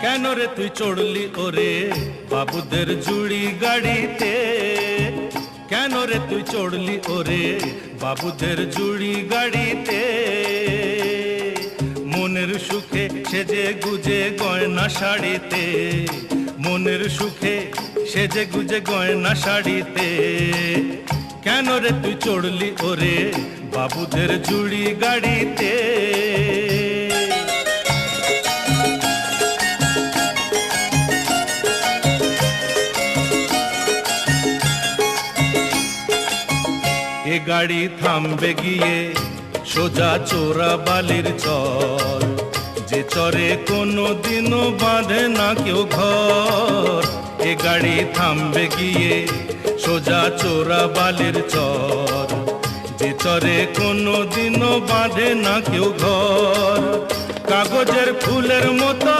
কেন রে তুই চড়লি ওরে বাবুদের জুড়ি গাড়িতে? কেন রে তুই চড়লি ওরে বাবুদের জুড়ি গাড়িতে? মনের সুখে সেজে গুজে গয়না শাড়িতে, মনের সুখে সেজে গুজে গয়না শাড়িতে। কেন রে তুই চড়লি ওরে বাবুদের জুড়ি গাড়িতে? এ গাড়ি থামবে গিয়ে সোজা চোরা বালির চর, যে চরে কোনো দিনও বাঁধে না কেউ ঘর। এ গাড়ি থামবে গিয়ে সোজা চোরা বালির চর, যে চরে কোনো দিনও বাঁধে না কেউ ঘর। কাগজের ফুলের মতো